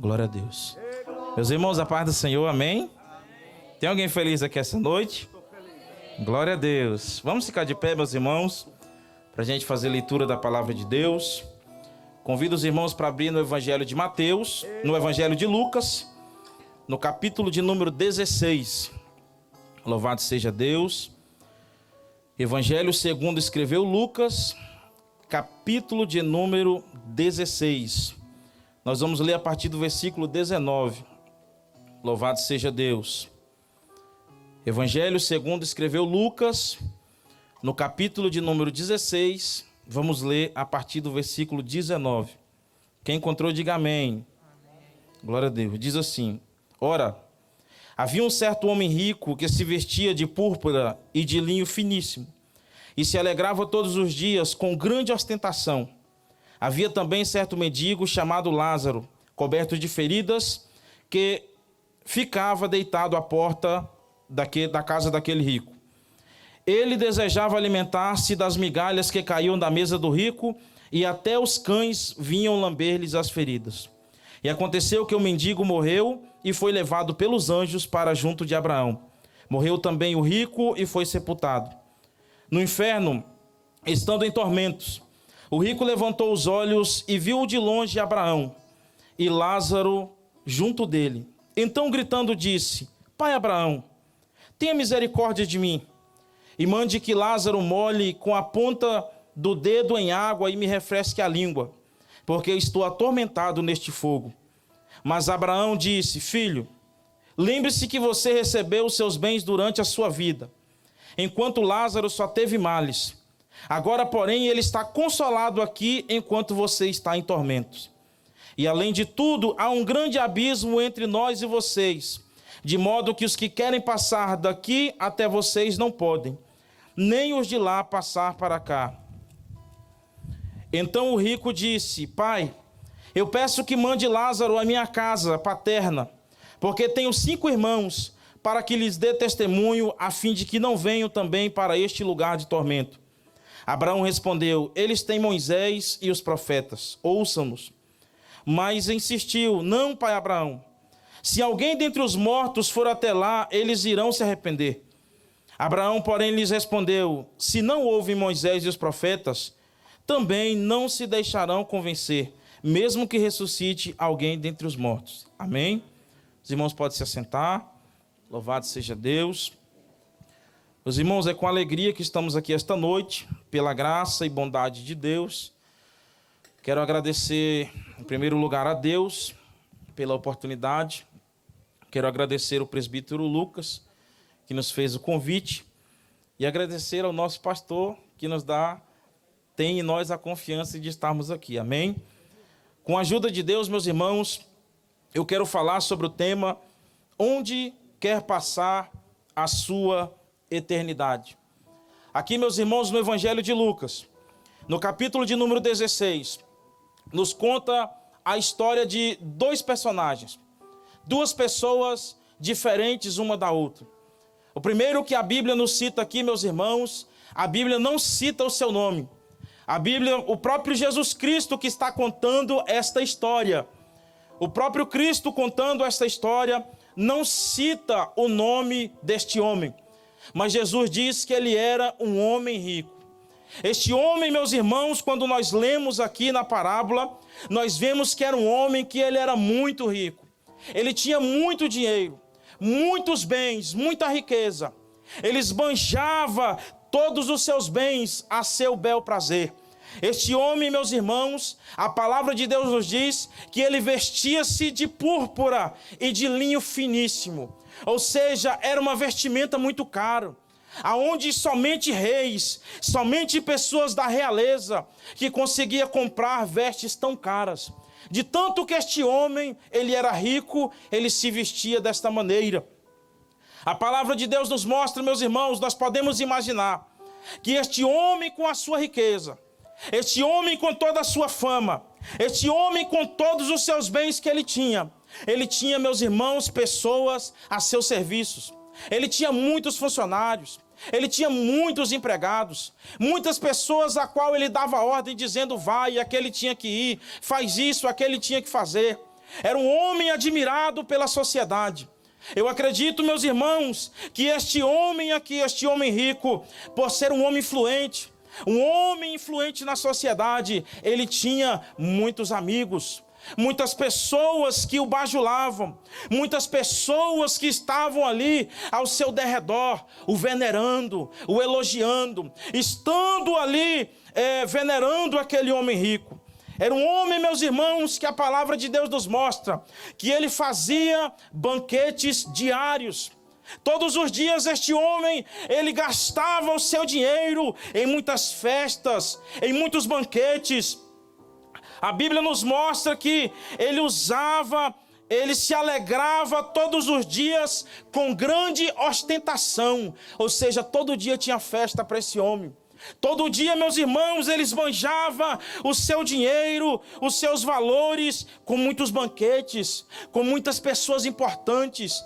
Glória a Deus. Meus irmãos, a paz do Senhor, amém? Tem alguém feliz aqui essa noite? Glória a Deus. Vamos ficar de pé, meus irmãos, para a gente fazer leitura da palavra de Deus. Convido os irmãos para abrir no Evangelho de Mateus, no Evangelho de Lucas, no capítulo de número 16. Louvado seja Deus. Evangelho segundo escreveu Lucas, capítulo de número 16. Nós vamos ler a partir do versículo 19. Louvado seja Deus. Evangelho segundo escreveu Lucas, no capítulo de número 16, vamos ler a partir do versículo 19. Quem encontrou, diga amém. Glória a Deus. Diz assim: Ora, havia um certo homem rico que se vestia de púrpura e de linho finíssimo, e se alegrava todos os dias com grande ostentação. Havia também certo mendigo chamado Lázaro, coberto de feridas, que ficava deitado à porta da casa daquele rico. Ele desejava alimentar-se das migalhas que caíam da mesa do rico, e até os cães vinham lamber-lhes as feridas. E aconteceu que o mendigo morreu e foi levado pelos anjos para junto de Abraão. Morreu também o rico e foi sepultado. No inferno, estando em tormentos, o rico levantou os olhos e viu de longe Abraão e Lázaro junto dele. Então, gritando, disse: Pai Abraão, tenha misericórdia de mim, e mande que Lázaro molhe com a ponta do dedo em água e me refresque a língua, porque estou atormentado neste fogo. Mas Abraão disse: Filho, lembre-se que você recebeu os seus bens durante a sua vida, enquanto Lázaro só teve males. Agora, porém, ele está consolado aqui enquanto você está em tormentos. E além de tudo, há um grande abismo entre nós e vocês, de modo que os que querem passar daqui até vocês não podem, nem os de lá passar para cá. Então o rico disse: Pai, eu peço que mande Lázaro à minha casa paterna, porque tenho 5 irmãos, para que lhes dê testemunho, a fim de que não venham também para este lugar de tormento. Abraão respondeu: Eles têm Moisés e os profetas, ouçam-nos. Mas insistiu: Não, pai Abraão, se alguém dentre os mortos for até lá, eles irão se arrepender. Abraão, porém, lhes respondeu: Se não ouvem Moisés e os profetas, também não se deixarão convencer, mesmo que ressuscite alguém dentre os mortos. Amém? Os irmãos podem se assentar. Louvado seja Deus. Meus irmãos, é com alegria que estamos aqui esta noite, pela graça e bondade de Deus. Quero agradecer, em primeiro lugar, a Deus pela oportunidade. Quero agradecer ao presbítero Lucas, que nos fez o convite, e agradecer ao nosso pastor, que tem em nós a confiança de estarmos aqui. Amém? Com a ajuda de Deus, meus irmãos, eu quero falar sobre o tema: onde quer passar a sua eternidade. Aqui, meus irmãos, no Evangelho de Lucas, no capítulo de número 16, nos conta a história de 2 personagens, 2 pessoas diferentes uma da outra. O primeiro que a Bíblia nos cita aqui, meus irmãos, a Bíblia não cita o seu nome. A Bíblia, o próprio Jesus Cristo que está contando esta história. O próprio Cristo contando esta história não cita o nome deste homem. Mas Jesus diz que ele era um homem rico. Este homem, meus irmãos, quando nós lemos aqui na parábola, nós vemos que era um homem que ele era muito rico. Ele tinha muito dinheiro, muitos bens, muita riqueza. Ele esbanjava todos os seus bens a seu bel prazer. Este homem, meus irmãos, a palavra de Deus nos diz que ele vestia-se de púrpura e de linho finíssimo. Ou seja, era uma vestimenta muito cara, aonde somente reis, somente pessoas da realeza que conseguia comprar vestes tão caras. De tanto que este homem, ele era rico, ele se vestia desta maneira. A palavra de Deus nos mostra, meus irmãos, nós podemos imaginar que este homem com a sua riqueza, este homem com toda a sua fama, este homem com todos os seus bens que ele tinha, meus irmãos, pessoas a seus serviços. Ele tinha muitos funcionários, ele tinha muitos empregados, muitas pessoas a qual ele dava ordem dizendo vai, aquele tinha que ir, faz isso, aquele tinha que fazer. Era um homem admirado pela sociedade. Eu acredito, meus irmãos, que este homem aqui, este homem rico, por ser um homem influente na sociedade, ele tinha muitos amigos, muitas pessoas que o bajulavam, muitas pessoas que estavam ali ao seu derredor, o venerando, o elogiando, estando ali venerando aquele homem rico. Era um homem, meus irmãos, que a palavra de Deus nos mostra que ele fazia banquetes diários. Todos os dias este homem, ele gastava o seu dinheiro em muitas festas, em muitos banquetes. A Bíblia nos mostra que ele se alegrava todos os dias com grande ostentação. Ou seja, todo dia tinha festa para esse homem. Todo dia, meus irmãos, ele esbanjava o seu dinheiro, os seus valores, com muitos banquetes, com muitas pessoas importantes,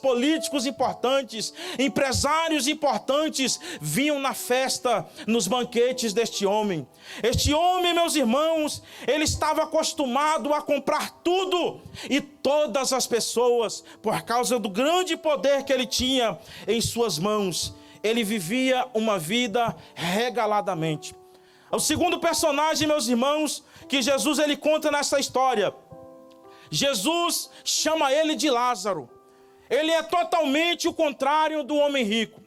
políticos importantes, empresários importantes, vinham na festa, nos banquetes deste homem. Este homem, meus irmãos, ele estava acostumado a comprar tudo e todas as pessoas, por causa do grande poder que ele tinha em suas mãos. Ele vivia uma vida regaladamente. O segundo personagem, meus irmãos, que Jesus ele conta nessa história, Jesus chama ele de Lázaro. Ele é totalmente o contrário do homem rico,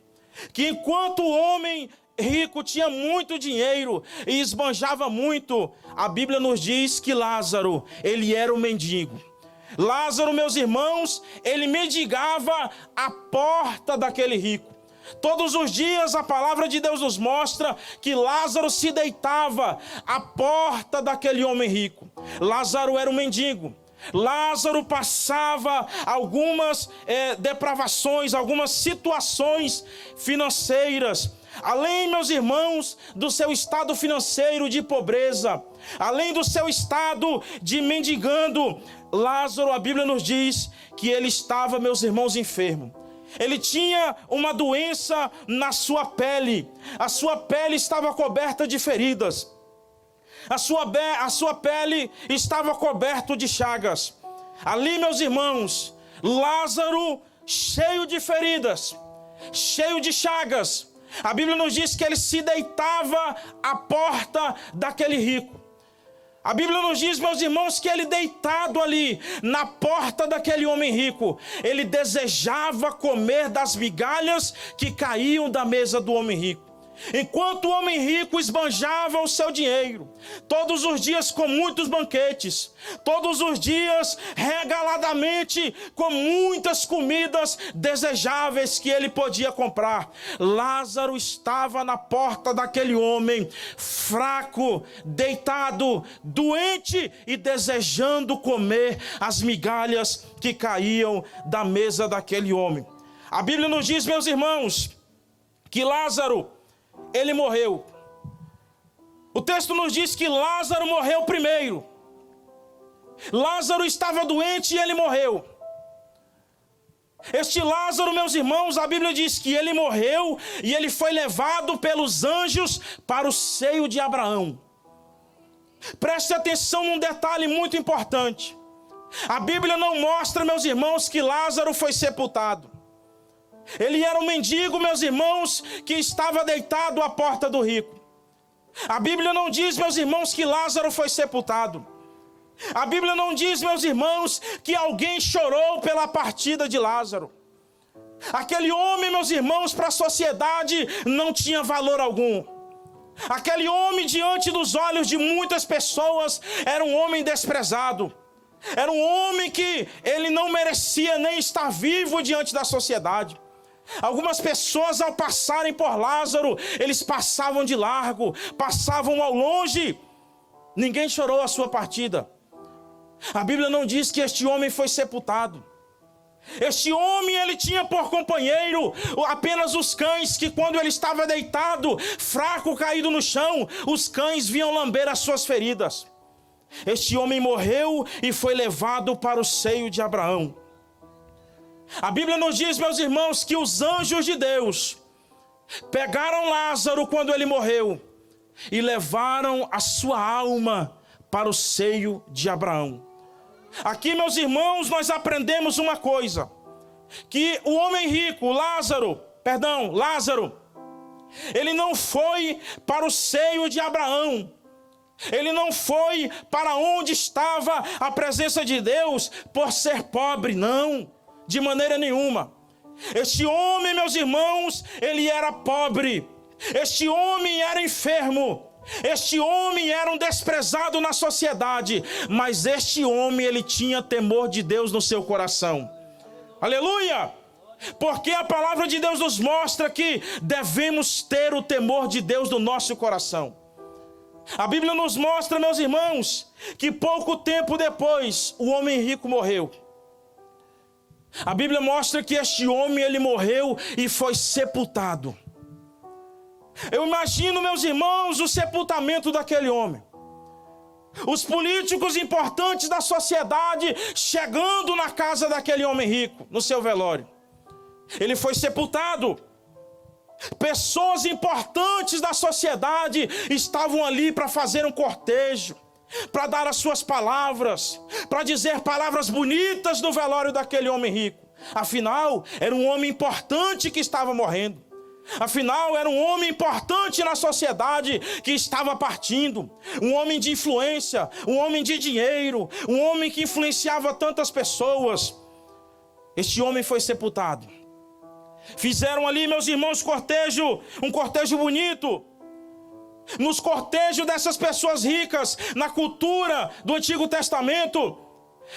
que enquanto o homem rico tinha muito dinheiro e esbanjava muito, a Bíblia nos diz que Lázaro, ele era um mendigo. Lázaro, meus irmãos, ele mendigava à porta daquele rico. Todos os dias a palavra de Deus nos mostra que Lázaro se deitava à porta daquele homem rico. Lázaro era um mendigo. Lázaro passava algumas depravações, algumas situações financeiras. Além, meus irmãos, do seu estado financeiro de pobreza, além do seu estado de mendigando, Lázaro, a Bíblia nos diz que ele estava, meus irmãos, enfermo. Ele tinha uma doença na sua pele. A sua pele estava coberta de feridas. A sua pele estava coberta de chagas. Ali, meus irmãos, Lázaro, cheio de feridas, cheio de chagas. A Bíblia nos diz que ele se deitava à porta daquele rico. A Bíblia nos diz, meus irmãos, que ele deitado ali na porta daquele homem rico, ele desejava comer das migalhas que caíam da mesa do homem rico. Enquanto o homem rico esbanjava o seu dinheiro, todos os dias com muitos banquetes, todos os dias regaladamente com muitas comidas desejáveis que ele podia comprar, Lázaro estava na porta daquele homem, fraco, deitado, doente e desejando comer as migalhas que caíam da mesa daquele homem. A Bíblia nos diz, meus irmãos, que Lázaro, ele morreu. O texto nos diz que Lázaro morreu primeiro. Lázaro estava doente e ele morreu. Este Lázaro, meus irmãos, a Bíblia diz que ele morreu e ele foi levado pelos anjos para o seio de Abraão. Preste atenção num detalhe muito importante. A Bíblia não mostra, meus irmãos, que Lázaro foi sepultado. Ele era um mendigo, meus irmãos, que estava deitado à porta do rico. A Bíblia não diz, meus irmãos, que Lázaro foi sepultado. A Bíblia não diz, meus irmãos, que alguém chorou pela partida de Lázaro. Aquele homem, meus irmãos, para a sociedade não tinha valor algum. Aquele homem, diante dos olhos de muitas pessoas, era um homem desprezado. Era um homem que ele não merecia nem estar vivo diante da sociedade. Algumas pessoas, ao passarem por Lázaro, eles passavam de largo, passavam ao longe. Ninguém chorou a sua partida. A Bíblia não diz que este homem foi sepultado. Este homem, ele tinha por companheiro apenas os cães, que quando ele estava deitado, fraco, caído no chão, os cães vinham lamber as suas feridas. Este homem morreu e foi levado para o seio de Abraão. A Bíblia nos diz, meus irmãos, que os anjos de Deus pegaram Lázaro quando ele morreu e levaram a sua alma para o seio de Abraão. Aqui, meus irmãos, nós aprendemos uma coisa, que o homem rico, Lázaro, ele não foi para o seio de Abraão, ele não foi para onde estava a presença de Deus por ser pobre, não, de maneira nenhuma. Este homem, meus irmãos, ele era pobre, este homem era enfermo, este homem era um desprezado na sociedade, mas este homem, ele tinha temor de Deus no seu coração. Aleluia! Porque a palavra de Deus nos mostra que devemos ter o temor de Deus no nosso coração. A Bíblia nos mostra, meus irmãos, que pouco tempo depois o homem rico morreu. A Bíblia mostra que este homem, ele morreu e foi sepultado. Eu imagino, meus irmãos, o sepultamento daquele homem. Os políticos importantes da sociedade chegando na casa daquele homem rico, no seu velório. Ele foi sepultado. Pessoas importantes da sociedade estavam ali para fazer um cortejo, para dar as suas palavras, para dizer palavras bonitas no velório daquele homem rico. Afinal, era um homem importante que estava morrendo. Afinal, era um homem importante na sociedade que estava partindo. Um homem de influência, um homem de dinheiro, um homem que influenciava tantas pessoas. Este homem foi sepultado. Fizeram ali, meus irmãos, um cortejo bonito. Nos cortejos dessas pessoas ricas, na cultura do Antigo Testamento,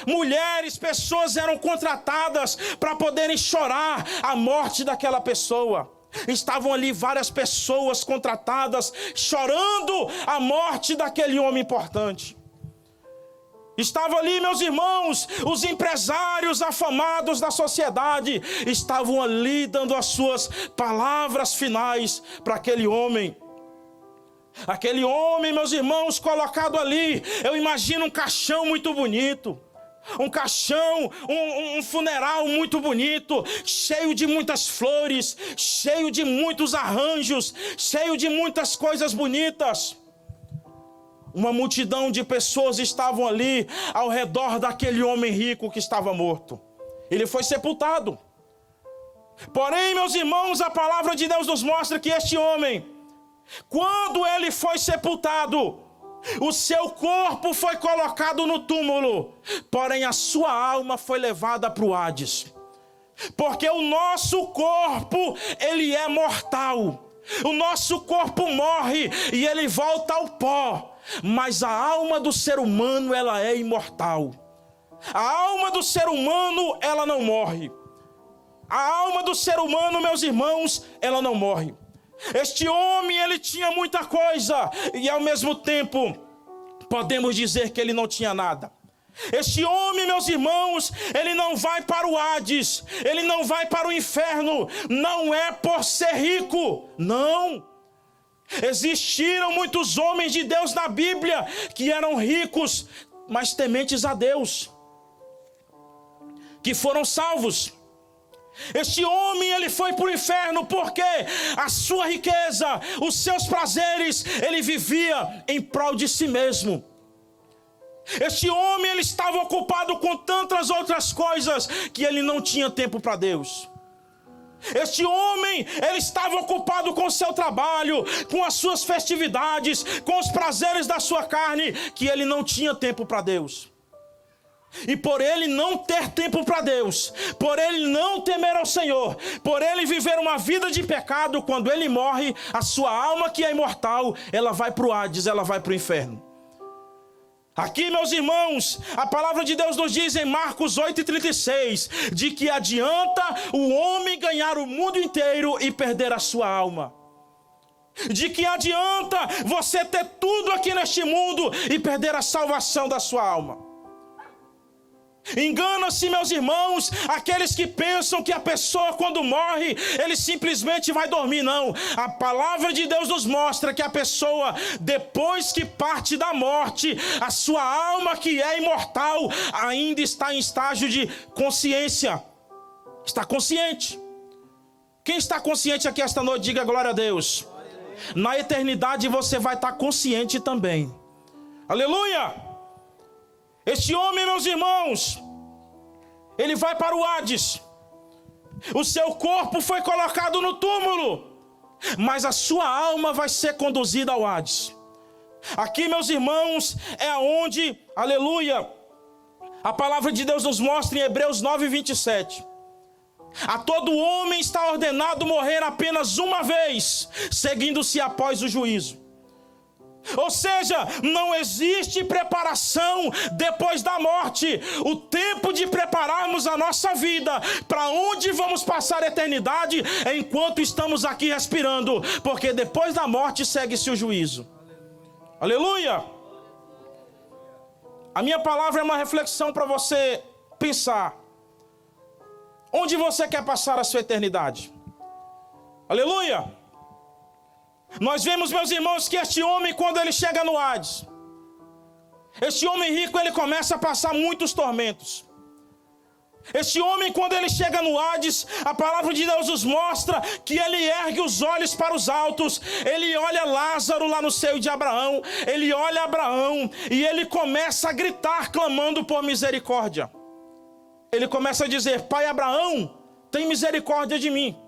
mulheres, pessoas eram contratadas para poderem chorar a morte daquela pessoa. Estavam ali várias pessoas contratadas, chorando a morte daquele homem importante. Estavam ali, meus irmãos, os empresários afamados da sociedade, estavam ali dando as suas palavras finais para aquele homem. Aquele homem, meus irmãos, colocado ali, eu imagino um caixão muito bonito. Um caixão, um funeral muito bonito, cheio de muitas flores, cheio de muitos arranjos, cheio de muitas coisas bonitas. Uma multidão de pessoas estavam ali ao redor daquele homem rico que estava morto. Ele foi sepultado. Porém, meus irmãos, a palavra de Deus nos mostra que este homem, quando ele foi sepultado, o seu corpo foi colocado no túmulo, porém a sua alma foi levada para o Hades. Porque o nosso corpo, ele é mortal. O nosso corpo morre e ele volta ao pó. Mas a alma do ser humano, ela é imortal. A alma do ser humano, ela não morre. A alma do ser humano, meus irmãos, ela não morre. Este homem, ele tinha muita coisa e ao mesmo tempo podemos dizer que ele não tinha nada. Este homem, meus irmãos, ele não vai para o Hades, ele não vai para o inferno, não é por ser rico, não. Existiram muitos homens de Deus na Bíblia que eram ricos, mas tementes a Deus, que foram salvos. Este homem, ele foi para o inferno porque a sua riqueza, os seus prazeres, ele vivia em prol de si mesmo. Este homem, ele estava ocupado com tantas outras coisas que ele não tinha tempo para Deus. Este homem, ele estava ocupado com o seu trabalho, com as suas festividades, com os prazeres da sua carne, que ele não tinha tempo para Deus. E por ele não ter tempo para Deus, por ele não temer ao Senhor, por ele viver uma vida de pecado, quando ele morre, a sua alma que é imortal, ela vai para o Hades, ela vai para o inferno. Aqui, meus irmãos, a palavra de Deus nos diz em Marcos 8,36, de que adianta o homem ganhar o mundo inteiro e perder a sua alma. De que adianta você ter tudo aqui neste mundo e perder a salvação da sua alma. Engana-se, meus irmãos, aqueles que pensam que a pessoa quando morre, ele simplesmente vai dormir. Não, a palavra de Deus nos mostra que a pessoa, depois que parte da morte, a sua alma que é imortal, ainda está em estágio de consciência. Está consciente. Quem está consciente aqui esta noite, diga glória a Deus. Na eternidade você vai estar consciente também. Aleluia! Este homem, meus irmãos, ele vai para o Hades. O seu corpo foi colocado no túmulo, mas a sua alma vai ser conduzida ao Hades. Aqui, meus irmãos, é onde, aleluia, a palavra de Deus nos mostra em Hebreus 9, 27. A todo homem está ordenado morrer apenas uma vez, seguindo-se após o juízo. Ou seja, não existe preparação depois da morte. O tempo de prepararmos a nossa vida para onde vamos passar a eternidade é enquanto estamos aqui respirando, porque depois da morte segue-se o juízo. Aleluia! A minha palavra é uma reflexão para você pensar. Onde você quer passar a sua eternidade? Aleluia! Nós vemos, meus irmãos, que este homem, quando ele chega no Hades, este homem rico, ele começa a passar muitos tormentos. Este homem, quando ele chega no Hades, a palavra de Deus nos mostra que ele ergue os olhos para os altos. Ele olha Lázaro lá no seio de Abraão, ele olha Abraão e ele começa a gritar, clamando por misericórdia. Ele começa a dizer: Pai Abraão, tem misericórdia de mim.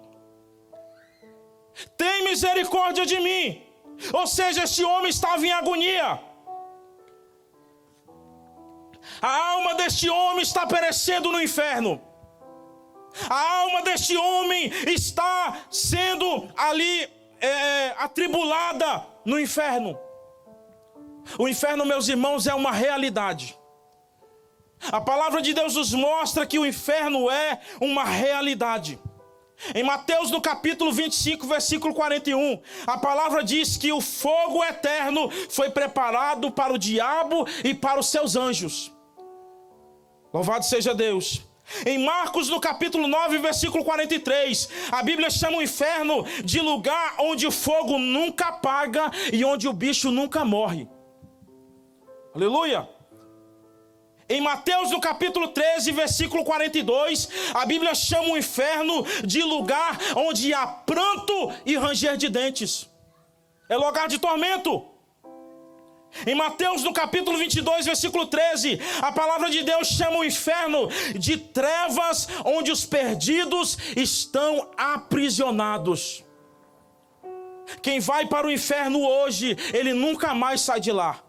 Tem misericórdia de mim. Ou seja, este homem estava em agonia. A alma deste homem está perecendo no inferno. A alma deste homem está sendo ali atribulada no inferno. O inferno, meus irmãos, é uma realidade. A palavra de Deus nos mostra que o inferno é uma realidade. Em Mateus, no capítulo 25, versículo 41, a palavra diz que o fogo eterno foi preparado para o diabo e para os seus anjos. Louvado seja Deus. Em Marcos, no capítulo 9, versículo 43, a Bíblia chama o inferno de lugar onde o fogo nunca apaga e onde o bicho nunca morre. Aleluia! Em Mateus, no capítulo 13, versículo 42, a Bíblia chama o inferno de lugar onde há pranto e ranger de dentes. É lugar de tormento. Em Mateus, no capítulo 22, versículo 13, a palavra de Deus chama o inferno de trevas onde os perdidos estão aprisionados. Quem vai para o inferno hoje, ele nunca mais sai de lá.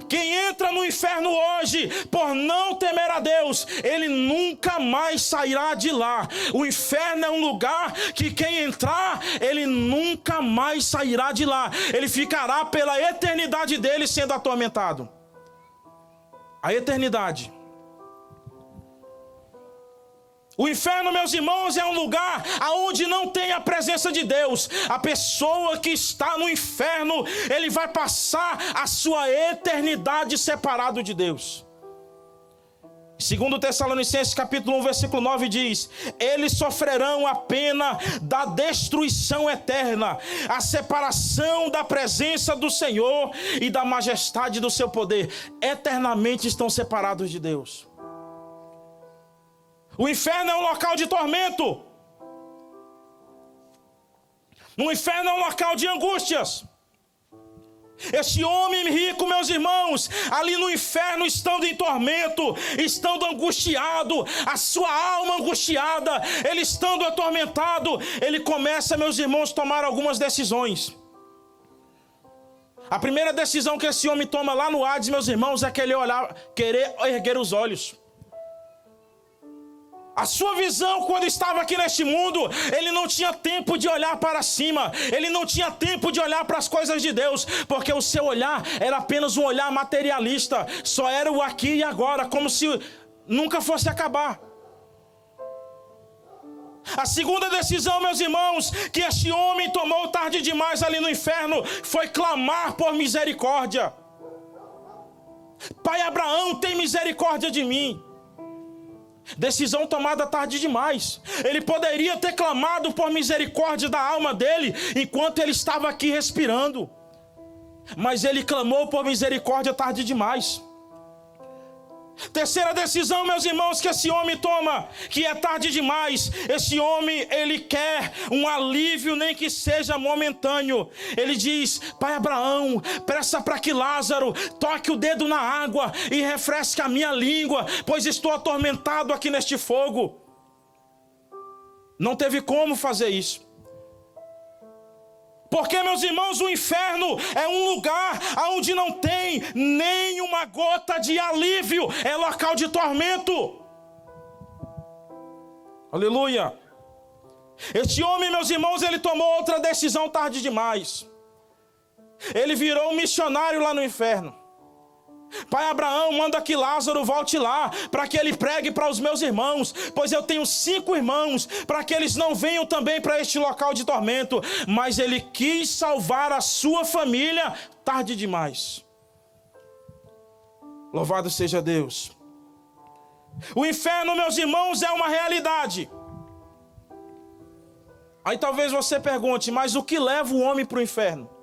Quem entra no inferno hoje por não temer a Deus, ele nunca mais sairá de lá. O inferno é um lugar que quem entrar, ele nunca mais sairá de lá. Ele ficará pela eternidade dele sendo atormentado. A eternidade. O inferno, meus irmãos, é um lugar onde não tem a presença de Deus. A pessoa que está no inferno, ele vai passar a sua eternidade separado de Deus. Segundo Tessalonicenses capítulo 1, versículo 9 diz: eles sofrerão a pena da destruição eterna, a separação da presença do Senhor e da majestade do seu poder. Eternamente estão separados de Deus. O inferno é um local de tormento. O inferno é um local de angústias. Este homem rico, meus irmãos, ali no inferno, estando em tormento, estando angustiado, a sua alma angustiada, ele estando atormentado, ele começa, meus irmãos, a tomar algumas decisões. A primeira decisão que esse homem toma lá no Hades, meus irmãos, é querer erguer os olhos. A sua visão, quando estava aqui neste mundo, ele não tinha tempo de olhar para cima, ele não tinha tempo de olhar para as coisas de Deus, porque o seu olhar era apenas um olhar materialista, só era o aqui e agora, como se nunca fosse acabar. A segunda decisão, meus irmãos, que este homem tomou tarde demais ali no inferno, foi clamar por misericórdia. Pai Abraão, tem misericórdia de mim. Decisão tomada tarde demais. Ele poderia ter clamado por misericórdia da alma dele enquanto ele estava aqui respirando, mas ele clamou por misericórdia tarde demais. Terceira decisão, meus irmãos, que esse homem toma, que é tarde demais. Esse homem, ele quer um alívio, nem que seja momentâneo. Ele diz: pai Abraão, peça para que Lázaro toque o dedo na água e refresque a minha língua, pois estou atormentado aqui neste fogo. Não teve como fazer isso. Porque, meus irmãos, o inferno é um lugar onde não tem nenhuma gota de alívio. É local de tormento. Aleluia. Este homem, meus irmãos, ele tomou outra decisão tarde demais. Ele virou um missionário lá no inferno. Pai Abraão, manda que Lázaro volte lá, para que ele pregue para os meus irmãos, pois eu tenho 5 irmãos, para que eles não venham também para este local de tormento. Mas ele quis salvar a sua família tarde demais. Louvado seja Deus. O inferno, meus irmãos, é uma realidade. Aí talvez você pergunte: mas o que leva o homem para o inferno?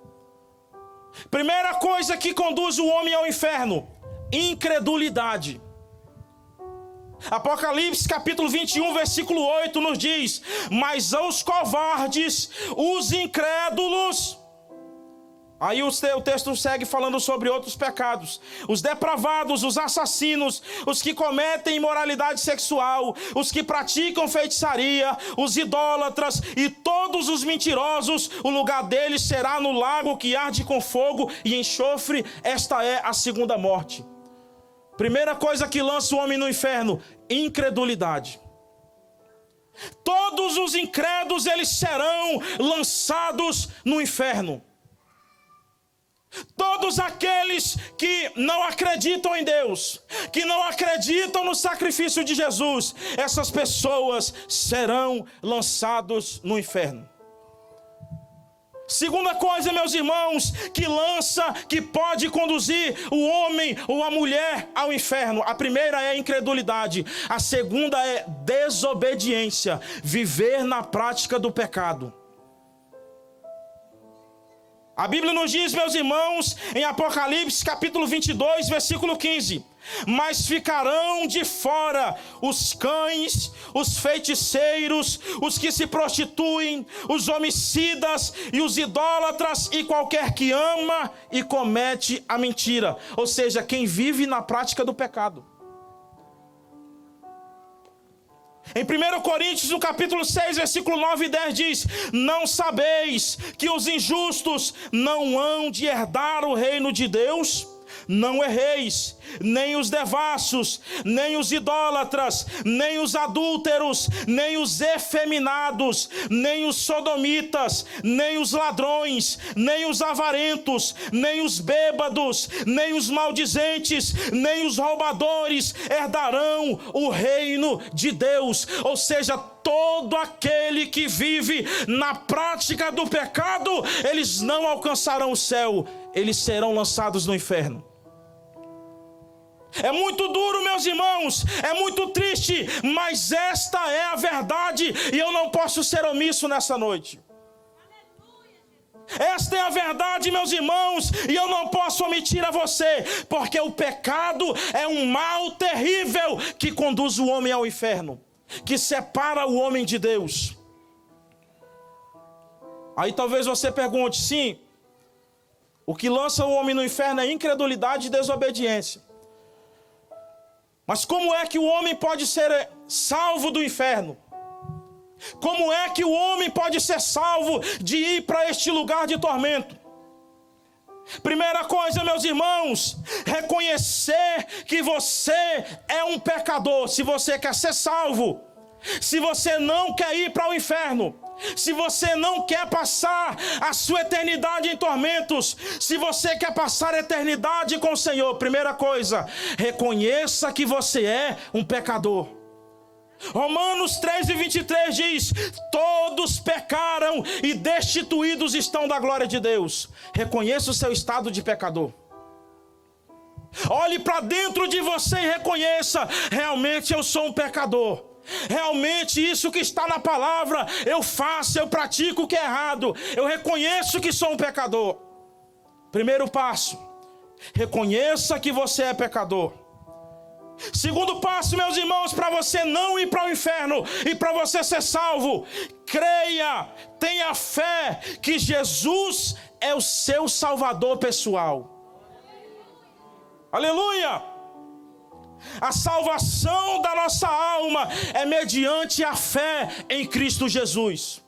Primeira coisa que conduz o homem ao inferno: incredulidade. Apocalipse capítulo 21, versículo 8 nos diz: mas aos covardes, os incrédulos. Aí o texto segue falando sobre outros pecados: os depravados, os assassinos, os que cometem imoralidade sexual, os que praticam feitiçaria, os idólatras e todos os mentirosos. O lugar deles será no lago que arde com fogo e enxofre. Esta é a segunda morte. Primeira coisa que lança o homem no inferno: incredulidade. Todos os incrédulos, eles serão lançados no inferno. Todos aqueles que não acreditam em Deus, que não acreditam no sacrifício de Jesus, essas pessoas serão lançados no inferno. Segunda coisa, meus irmãos, que pode conduzir o homem ou a mulher ao inferno: a primeira é a incredulidade, a segunda é desobediência, viver na prática do pecado. A Bíblia nos diz, meus irmãos, em Apocalipse capítulo 22, versículo 15: mas ficarão de fora os cães, os feiticeiros, os que se prostituem, os homicidas e os idólatras, e qualquer que ama e comete a mentira. Ou seja, quem vive na prática do pecado. Em 1 Coríntios, no capítulo 6, versículo 9 e 10 diz: não sabeis que os injustos não hão de herdar o reino de Deus? Não erreis, nem os devassos, nem os idólatras, nem os adúlteros, nem os efeminados, nem os sodomitas, nem os ladrões, nem os avarentos, nem os bêbados, nem os maldizentes, nem os roubadores herdarão o reino de Deus. Ou seja, todo aquele que vive na prática do pecado, eles não alcançarão o céu, eles serão lançados no inferno. É muito duro, meus irmãos, é muito triste, mas esta é a verdade e eu não posso ser omisso nessa noite. Esta é a verdade, meus irmãos, e eu não posso omitir a você, porque o pecado é um mal terrível que conduz o homem ao inferno, que separa o homem de Deus. Aí talvez você pergunte: sim, o que lança o homem no inferno é incredulidade e desobediência. Mas como é que o homem pode ser salvo do inferno? Como é que o homem pode ser salvo de ir para este lugar de tormento? Primeira coisa, meus irmãos, reconhecer que você é um pecador. Se você quer ser salvo, se você não quer ir para o inferno, se você não quer passar a sua eternidade em tormentos, se você quer passar a eternidade com o Senhor, primeira coisa, reconheça que você é um pecador. Romanos 3:23 diz: todos pecaram e destituídos estão da glória de Deus. Reconheça o seu estado de pecador. Olhe para dentro de você e reconheça: realmente eu sou um pecador. Realmente isso que está na palavra eu faço, eu pratico o que é errado. Eu reconheço que sou um pecador. Primeiro passo: reconheça que você é pecador. Segundo passo, meus irmãos, para você não ir para o inferno e para você ser salvo, creia, tenha fé que Jesus é o seu Salvador pessoal. Aleluia! A salvação da nossa alma é mediante a fé em Cristo Jesus.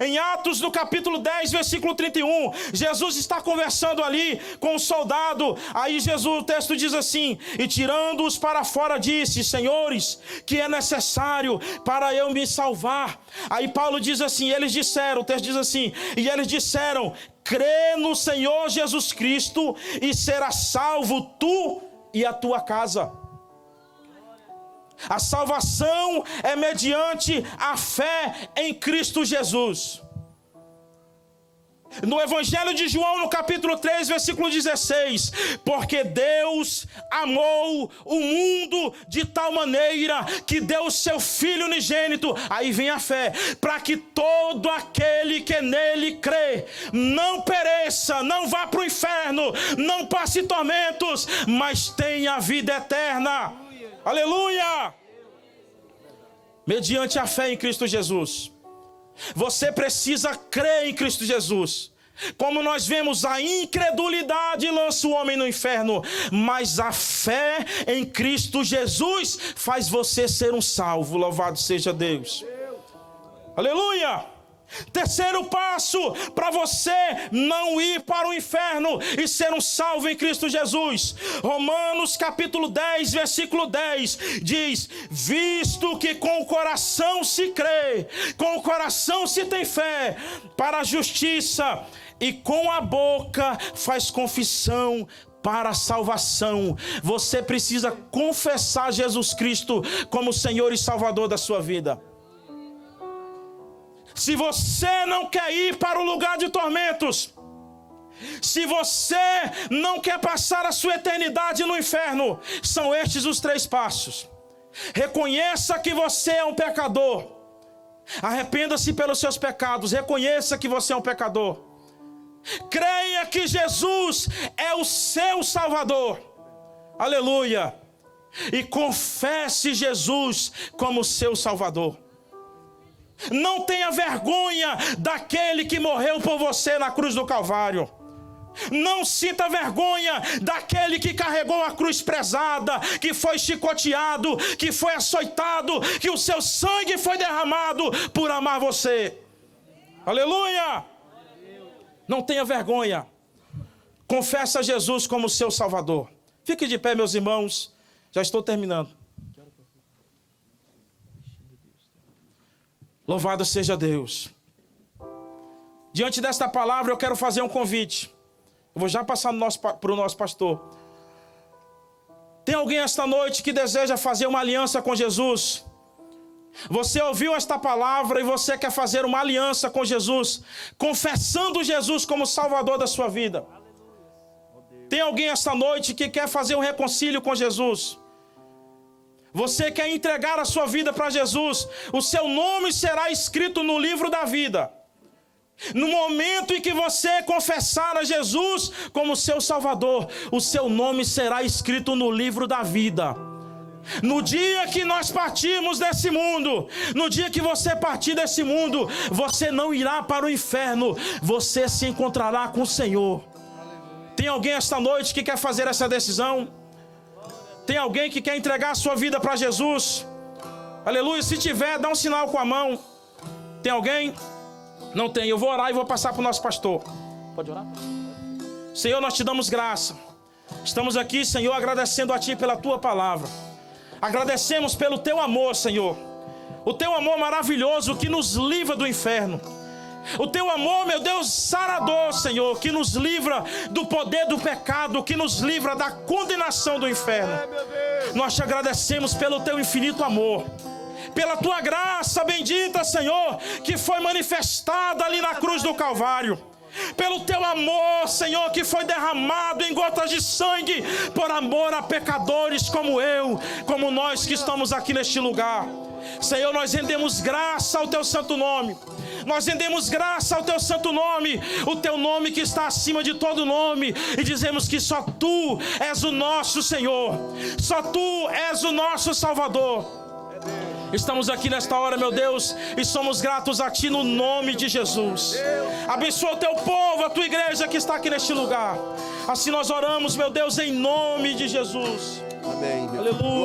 Em Atos, no capítulo 10, versículo 31, Jesus está conversando ali com um soldado. Aí Jesus, o texto diz assim: e tirando-os para fora disse: senhores, que é necessário para eu me salvar? Aí Paulo diz assim, eles disseram, o texto diz assim, e eles disseram: crê no Senhor Jesus Cristo e serás salvo tu e a tua casa. A salvação é mediante a fé em Cristo Jesus. No Evangelho de João, no capítulo 3, versículo 16: porque Deus amou o mundo de tal maneira que deu o seu Filho unigênito, aí vem a fé, para que todo aquele que nele crê não pereça, não vá para o inferno, não passe tormentos, mas tenha a vida eterna. Aleluia! Mediante a fé em Cristo Jesus. Você precisa crer em Cristo Jesus. Como nós vemos, a incredulidade lança o homem no inferno, mas a fé em Cristo Jesus faz você ser um salvo. Louvado seja Deus. Aleluia! Terceiro passo para você não ir para o inferno e ser um salvo em Cristo Jesus. Romanos capítulo 10, versículo 10 diz: visto que com o coração se crê, com o coração se tem fé para a justiça, e com a boca faz confissão para a salvação. Você precisa confessar Jesus Cristo como Senhor e Salvador da sua vida. Se você não quer ir para o lugar de tormentos, se você não quer passar a sua eternidade no inferno, são estes os 3 passos. Reconheça que você é um pecador. Arrependa-se pelos seus pecados. Reconheça que você é um pecador. Creia que Jesus é o seu Salvador. Aleluia. E confesse Jesus como seu Salvador. Não tenha vergonha daquele que morreu por você na cruz do Calvário. Não sinta vergonha daquele que carregou a cruz pesada, que foi chicoteado, que foi açoitado, que o seu sangue foi derramado por amar você. Aleluia! Não tenha vergonha. Confessa Jesus como seu Salvador. Fique de pé, meus irmãos. Já estou terminando. Louvado seja Deus. Diante desta palavra eu quero fazer um convite. Eu vou já passar para o nosso pastor. Tem alguém esta noite que deseja fazer uma aliança com Jesus? Você ouviu esta palavra e você quer fazer uma aliança com Jesus, confessando Jesus como Salvador da sua vida. Tem alguém esta noite que quer fazer um reconcílio com Jesus? Você quer entregar a sua vida para Jesus? O seu nome será escrito no livro da vida. No momento em que você confessar a Jesus como seu Salvador, o seu nome será escrito no livro da vida. No dia que nós partirmos desse mundo, no dia que você partir desse mundo, você não irá para o inferno, você se encontrará com o Senhor. Tem alguém esta noite que quer fazer essa decisão? Tem alguém que quer entregar a sua vida para Jesus? Aleluia, se tiver, dá um sinal com a mão. Tem alguém? Não tem, eu vou orar e vou passar para o nosso pastor. Pode orar? Senhor, nós te damos graça. Estamos aqui, Senhor, agradecendo a Ti pela Tua palavra. Agradecemos pelo Teu amor, Senhor. O Teu amor maravilhoso que nos livra do inferno. O Teu amor, meu Deus, sarador, Senhor, que nos livra do poder do pecado, que nos livra da condenação do inferno. Nós te agradecemos pelo Teu infinito amor, pela Tua graça bendita, Senhor, que foi manifestada ali na cruz do Calvário. Pelo Teu amor, Senhor, que foi derramado em gotas de sangue, por amor a pecadores como eu, como nós que estamos aqui neste lugar. Senhor, nós rendemos graça ao teu santo nome. Nós rendemos graça ao teu santo nome, o teu nome que está acima de todo nome, e dizemos que só tu és o nosso Senhor, só tu és o nosso Salvador. Estamos aqui nesta hora, meu Deus, e somos gratos a ti no nome de Jesus. Abençoa o teu povo, a tua igreja que está aqui neste lugar. Assim nós oramos, meu Deus, em nome de Jesus. Amém. Aleluia.